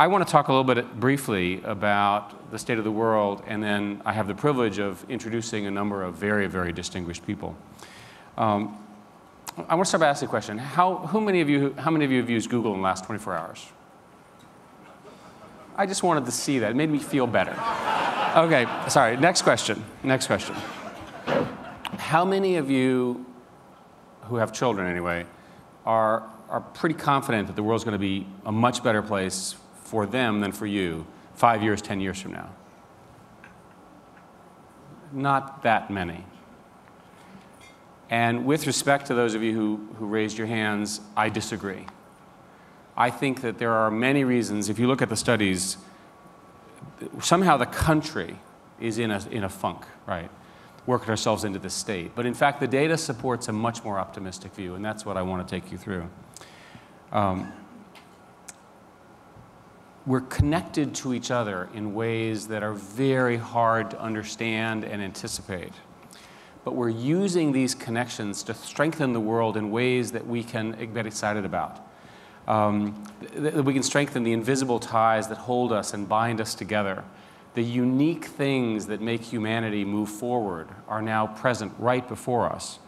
I want to talk a little bit briefly about the state of the world, and then I have the privilege of introducing a number of very, very distinguished people. I want to start by asking a question. How many of you have used Google in the last 24 hours? I just wanted to see that. It made me feel better. Okay, sorry. Next question. Next question. How many of you who have children, anyway, are pretty confident that the world's going to be a much better place for them than for you 5 years, 10 years from now? Not that many. And with respect to those of you who raised your hands, I disagree. I think that there are many reasons. If you look at the studies, somehow the country is in a funk, right? Working ourselves into this state. But in fact, the data supports a much more optimistic view, and that's what I want to take you through. We're connected to each other in ways that are very hard to understand and anticipate. But we're using these connections to strengthen the world in ways that we can get excited about. That we can strengthen the invisible ties that hold us and bind us together. The unique things that make humanity move forward are now present right before us.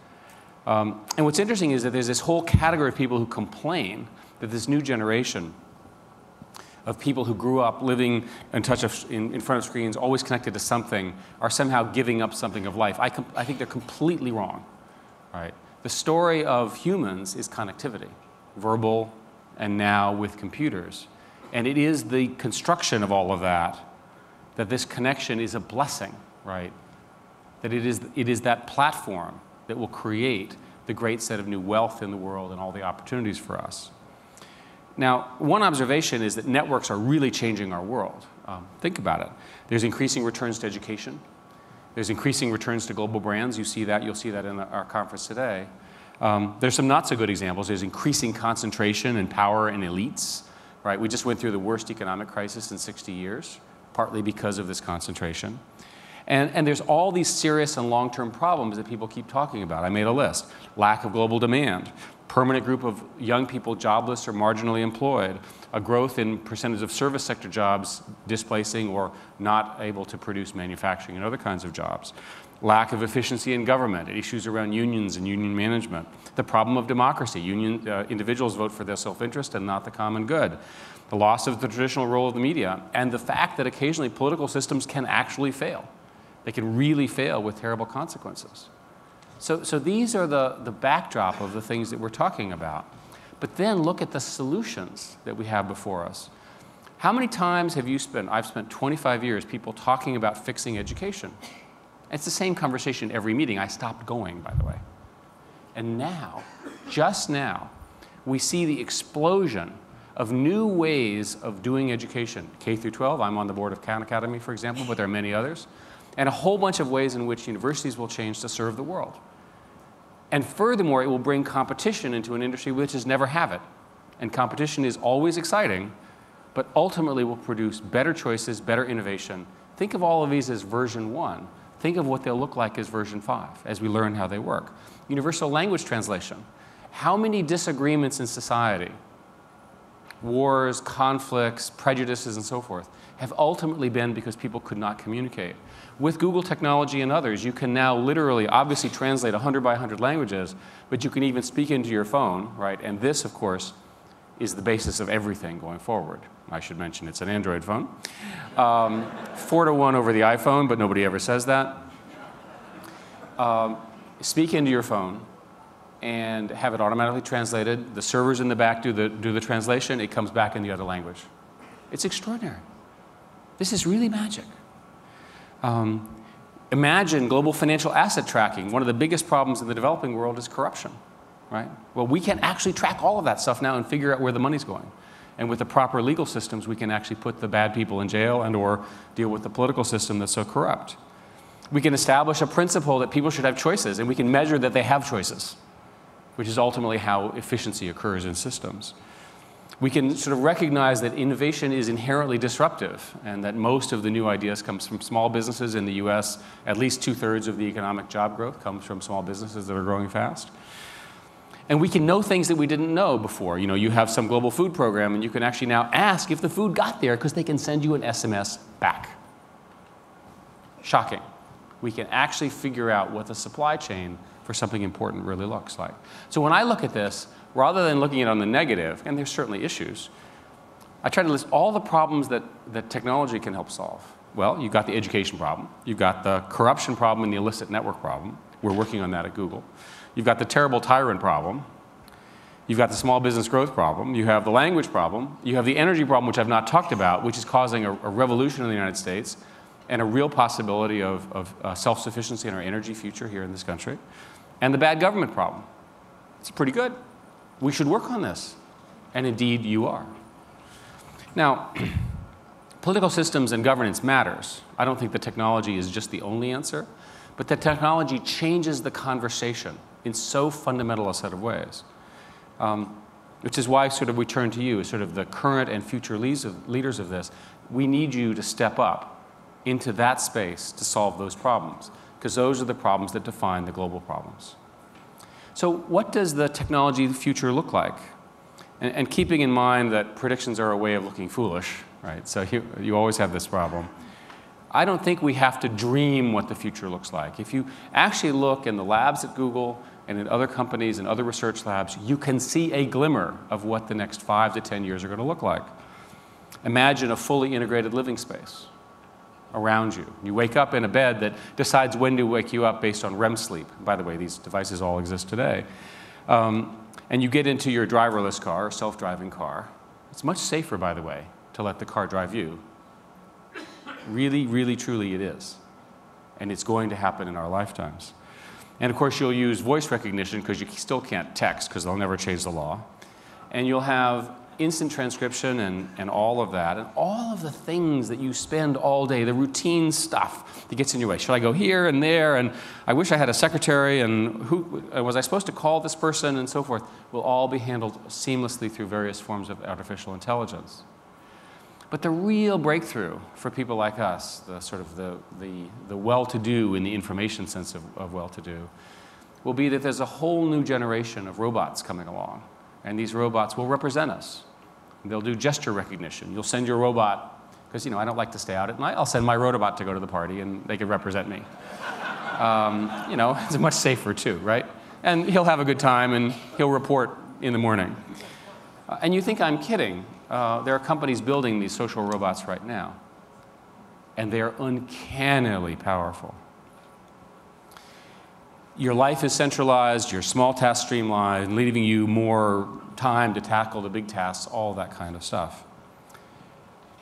And what's interesting is that there's this whole category of people who complain that this new generation of people who grew up living in front of screens, always connected to something, are somehow giving up something of life. I think they're completely wrong. Right? The story of humans is connectivity, verbal and now with computers. And it is the construction of all of that this connection is a blessing, right? That it is that platform that will create the great set of new wealth in the world and all the opportunities for us. Now, one observation is that networks are really changing our world. Think about it. There's increasing returns to education. There's increasing returns to global brands. You'll see that in our conference today. There's some not so good examples. There's increasing concentration and power in elites. Right? We just went through the worst economic crisis in 60 years, partly because of this concentration. And there's all these serious and long-term problems that people keep talking about. I made a list. Lack of global demand, permanent group of young people jobless or marginally employed, a growth in percentage of service sector jobs displacing or not able to produce manufacturing and other kinds of jobs, lack of efficiency in government, issues around unions and union management, the problem of democracy. Individuals vote for their self-interest and not the common good, the loss of the traditional role of the media, and the fact that occasionally political systems can actually fail. They can really fail with terrible consequences. So these are the backdrop of the things that we're talking about. But then look at the solutions that we have before us. How many times have you spent, I've spent 25 years, people talking about fixing education. It's the same conversation every meeting. I stopped going, by the way. And now, just now, we see the explosion of new ways of doing education. K through 12, I'm on the board of Khan Academy, for example, but there are many others. And a whole bunch of ways in which universities will change to serve the world. And furthermore, it will bring competition into an industry which has never had it. And competition is always exciting, but ultimately will produce better choices, better innovation. Think of all of these as version 1. Think of what they'll look like as version 5, as we learn how they work. Universal language translation. How many disagreements in society, wars, conflicts, prejudices, and so forth, have ultimately been because people could not communicate? With Google technology and others, you can now literally, obviously translate 100 by 100 languages, but you can even speak into your phone, right? And this, of course, is the basis of everything going forward. I should mention it's an Android phone. 4-to-1 over the iPhone, but nobody ever says that. Speak into your phone and have it automatically translated. The servers in the back do the translation. It comes back in the other language. It's extraordinary. This is really magic. Imagine global financial asset tracking. One of the biggest problems in the developing world is corruption, right? Well, we can actually track all of that stuff now and figure out where the money's going. And with the proper legal systems, we can actually put the bad people in jail and or deal with the political system that's so corrupt. We can establish a principle that people should have choices, and we can measure that they have choices, which is ultimately how efficiency occurs in systems. We can sort of recognize that innovation is inherently disruptive and that most of the new ideas comes from small businesses in the US. At least 2/3 of the economic job growth comes from small businesses that are growing fast. And we can know things that we didn't know before. You know, you have some global food program, and you can actually now ask if the food got there because they can send you an SMS back. Shocking. We can actually figure out what the supply chain for something important really looks like. So when I look at this, rather than looking at it on the negative, and there's certainly issues, I try to list all the problems that technology can help solve. Well, you've got the education problem. You've got the corruption problem and the illicit network problem. We're working on that at Google. You've got the terrible tyrant problem. You've got the small business growth problem. You have the language problem. You have the energy problem, which I've not talked about, which is causing a revolution in the United States and a real possibility of self-sufficiency in our energy future here in this country. And the bad government problem. It's pretty good. We should work on this. And indeed, you are. Now, political systems and governance matters. I don't think the technology is just the only answer, but the technology changes the conversation in so fundamental a set of ways, which is why sort of we turn to you as sort of the current and future leaders of this. We need you to step up into that space to solve those problems, because those are the problems that define the global problems. So what does the technology future look like? And keeping in mind that predictions are a way of looking foolish, right? So you always have this problem. I don't think we have to dream what the future looks like. If you actually look in the labs at Google and in other companies and other research labs, you can see a glimmer of what the next 5 to 10 years are going to look like. Imagine a fully integrated living space around you. You wake up in a bed that decides when to wake you up based on REM sleep. By the way, these devices all exist today. And you get into your driverless car, or self-driving car. It's much safer, by the way, to let the car drive you. Really, really, truly it is. And it's going to happen in our lifetimes. And of course, you'll use voice recognition because you still can't text because they'll never change the law. And you'll have instant transcription and all of that, and all of the things that you spend all day, the routine stuff that gets in your way. Should I go here and there? And I wish I had a secretary, and who was I supposed to call this person, and so forth, will all be handled seamlessly through various forms of artificial intelligence. But the real breakthrough for people like us, the sort of the well-to-do in the information sense of well-to-do, will be that there's a whole new generation of robots coming along. And these robots will represent us. They'll do gesture recognition. You'll send your robot, because I don't like to stay out at night. I'll send my robot to go to the party, and they can represent me. It's much safer too, right? And he'll have a good time, and he'll report in the morning. And you think I'm kidding. There are companies building these social robots right now. And they are uncannily powerful. Your life is centralized, your small tasks streamlined, leaving you more time to tackle the big tasks, all that kind of stuff.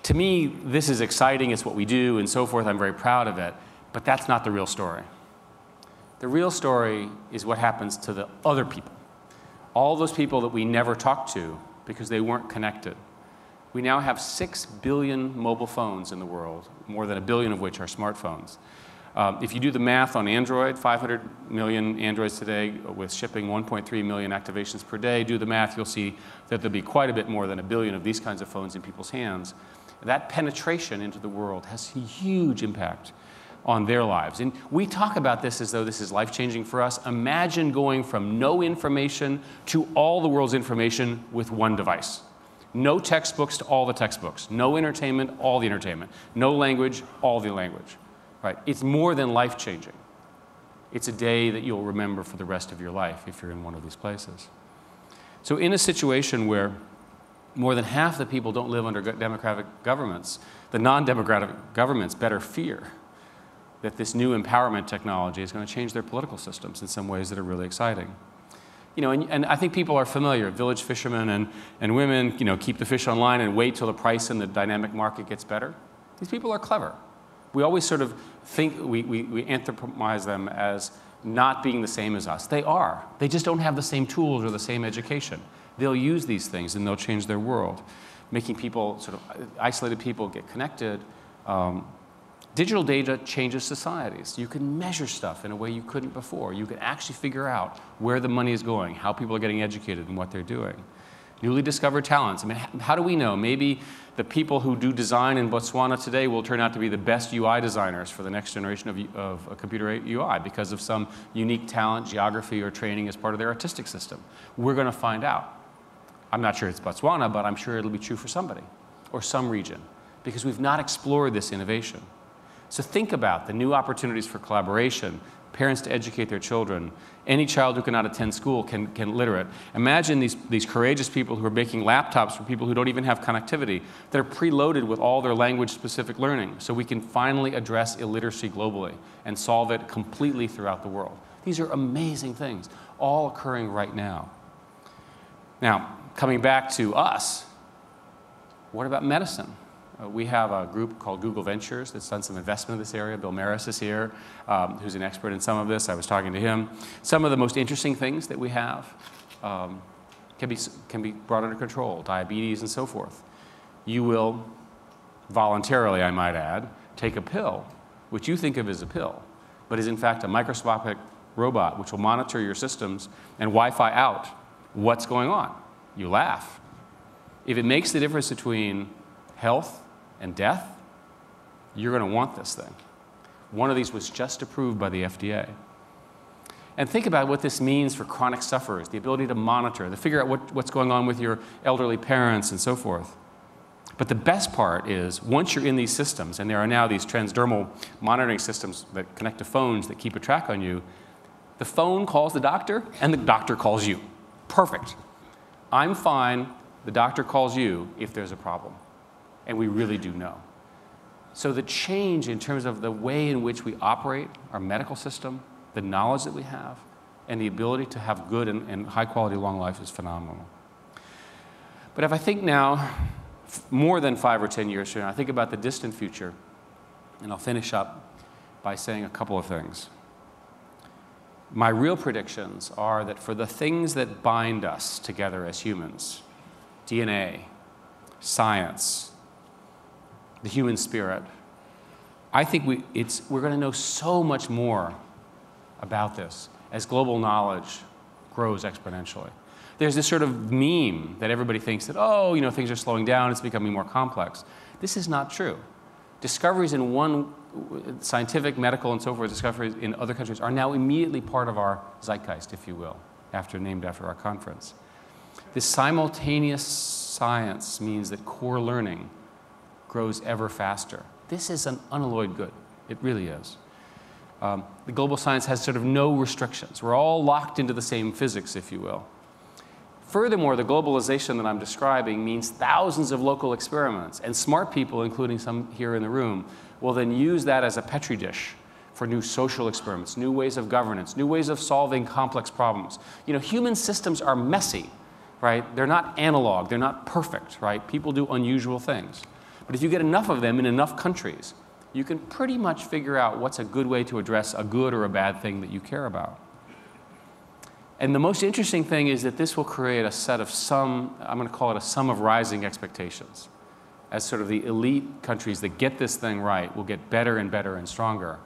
To me, this is exciting, it's what we do, and so forth. I'm very proud of it, but that's not the real story. The real story is what happens to the other people. All those people that we never talked to because they weren't connected. We now have 6 billion mobile phones in the world, more than 1 billion of which are smartphones. If you do the math on Android, 500 million Androids today with shipping 1.3 million activations per day, do the math, you'll see that there'll be quite a bit more than 1 billion of these kinds of phones in people's hands. That penetration into the world has a huge impact on their lives. And we talk about this as though this is life-changing for us. Imagine going from no information to all the world's information with one device. No textbooks to all the textbooks. No entertainment, all the entertainment. No language, all the language. Right? It's more than life-changing. It's a day that you'll remember for the rest of your life if you're in one of these places. So in a situation where more than half the people don't live under democratic governments, the non-democratic governments better fear that this new empowerment technology is going to change their political systems in some ways that are really exciting. And I think people are familiar. Village fishermen and women, keep the fish online and wait till the price in the dynamic market gets better. These people are clever. We always sort of think, we anthropomorphize them as not being the same as us. They are. They just don't have the same tools or the same education. They'll use these things and they'll change their world, making people, sort of isolated people, get connected. Digital data changes societies. You can measure stuff in a way you couldn't before. You can actually figure out where the money is going, how people are getting educated and what they're doing. Newly discovered talents. I mean, how do we know? Maybe the people who do design in Botswana today will turn out to be the best UI designers for the next generation of a computer UI because of some unique talent, geography, or training as part of their artistic system. We're going to find out. I'm not sure it's Botswana, but I'm sure it'll be true for somebody or some region because we've not explored this innovation. So think about the new opportunities for collaboration, parents to educate their children. Any child who cannot attend school can literate. Imagine these courageous people who are making laptops for people who don't even have connectivity that are preloaded with all their language-specific learning so we can finally address illiteracy globally and solve it completely throughout the world. These are amazing things, all occurring right now. Now, coming back to us, what about medicine? We have a group called Google Ventures that's done some investment in this area. Bill Maris is here, who's an expert in some of this. I was talking to him. Some of the most interesting things that we have can be brought under control, diabetes and so forth. You will voluntarily, I might add, take a pill, which you think of as a pill, but is in fact a microscopic robot which will monitor your systems and Wi-Fi out what's going on. You laugh. If it makes the difference between health and death, you're going to want this thing. One of these was just approved by the FDA. And think about what this means for chronic sufferers, the ability to monitor, to figure out what's going on with your elderly parents and so forth. But the best part is, once you're in these systems, and there are now these transdermal monitoring systems that connect to phones that keep a track on you, the phone calls the doctor, and the doctor calls you. Perfect. I'm fine, the doctor calls you if there's a problem. And we really do know. So the change in terms of the way in which we operate our medical system, the knowledge that we have, and the ability to have good and high-quality long life is phenomenal. But if I think now, more than 5 or 10 years from now, I think about the distant future, and I'll finish up by saying a couple of things. My real predictions are that for the things that bind us together as humans, DNA, science, the human spirit, I think we're going to know so much more about this as global knowledge grows exponentially. There's this sort of meme that everybody thinks that, oh, you know, things are slowing down, it's becoming more complex. This is not true. Discoveries in one scientific, medical, and so forth, discoveries in other countries are now immediately part of our zeitgeist, if you will, named after our conference. This simultaneous science means that core learning grows ever faster. This is an unalloyed good. It really is. The global science has sort of no restrictions. We're all locked into the same physics, if you will. Furthermore, the globalization that I'm describing means thousands of local experiments, and smart people, including some here in the room, will then use that as a petri dish for new social experiments, new ways of governance, new ways of solving complex problems. You know, human systems are messy, right? They're not analog, they're not perfect, right? People do unusual things. But if you get enough of them in enough countries, you can pretty much figure out what's a good way to address a good or a bad thing that you care about. And the most interesting thing is that this will create a set of I'm going to call it a sum of rising expectations. As sort of the elite countries that get this thing right will get better and better and stronger.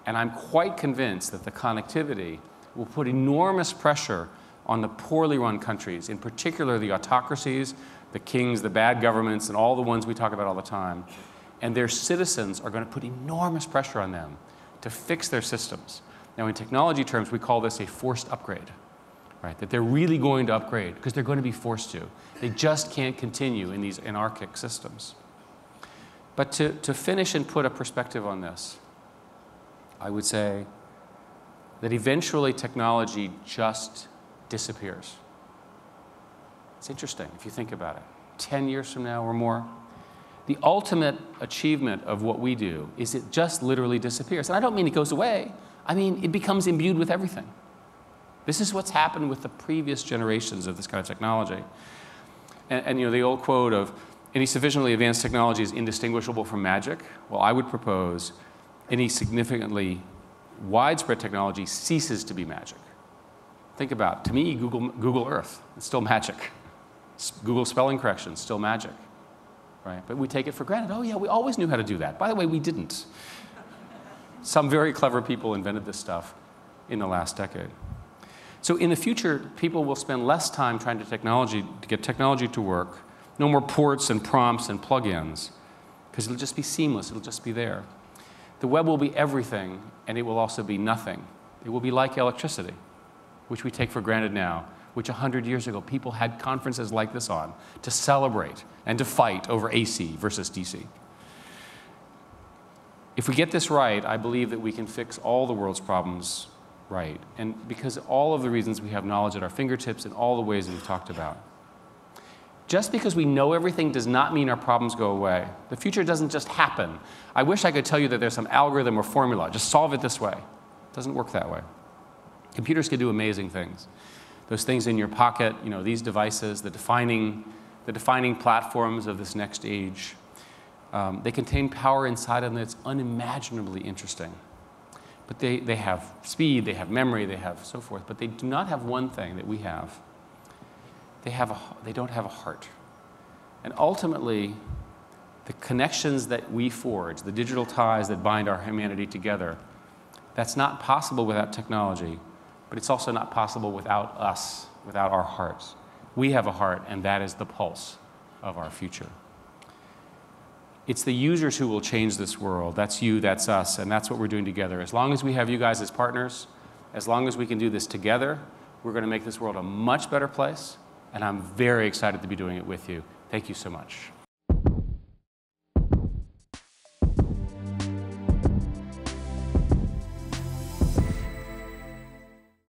And I'm quite convinced that the connectivity will put enormous pressure on the poorly run countries, in particular the autocracies, the kings, the bad governments, and all the ones we talk about all the time. And their citizens are going to put enormous pressure on them to fix their systems. Now, in technology terms, we call this a forced upgrade, right? That they're really going to upgrade because they're going to be forced to. They just can't continue in these anarchic systems. But to finish and put a perspective on this, I would say that eventually technology just disappears. It's interesting if you think about it. 10 years from now or more, the ultimate achievement of what we do is it just literally disappears. And I don't mean it goes away. I mean it becomes imbued with everything. This is what's happened with the previous generations of this kind of technology. And you know, the old quote of any sufficiently advanced technology is indistinguishable from magic. Well, I would propose any significantly widespread technology ceases to be magic. Think about it. To me, Google Earth, it's still magic. Google spelling correction, still magic, right? But we take it for granted. Oh yeah, we always knew how to do that. By the way, we didn't. Some very clever people invented this stuff in the last decade. So in the future, people will spend less time trying to get technology to work. No more ports and prompts and plugins, because it'll just be seamless. It'll just be there. The web will be everything, and it will also be nothing. It will be like electricity, which we take for granted now, which 100 years ago people had conferences like this on to celebrate and to fight over AC versus DC. If we get this right, I believe that we can fix all the world's problems right, and because all of the reasons we have knowledge at our fingertips in all the ways that we've talked about. Just because we know everything does not mean our problems go away. The future doesn't just happen. I wish I could tell you that there's some algorithm or formula. Just solve it this way. It doesn't work that way. Computers can do amazing things. Those things in your pocket, you know, these devices, the defining platforms of this next age, they contain power inside of them that's unimaginably interesting. But they have speed, they have memory, they have so forth, but they do not have one thing that we have. They don't have a heart. And ultimately, the connections that we forge, the digital ties that bind our humanity together, that's not possible without technology, but it's also not possible without us, without our hearts. We have a heart, and that is the pulse of our future. It's the users who will change this world. That's you, that's us, and that's what we're doing together. As long as we have you guys as partners, as long as we can do this together, we're going to make this world a much better place, and I'm very excited to be doing it with you. Thank you so much.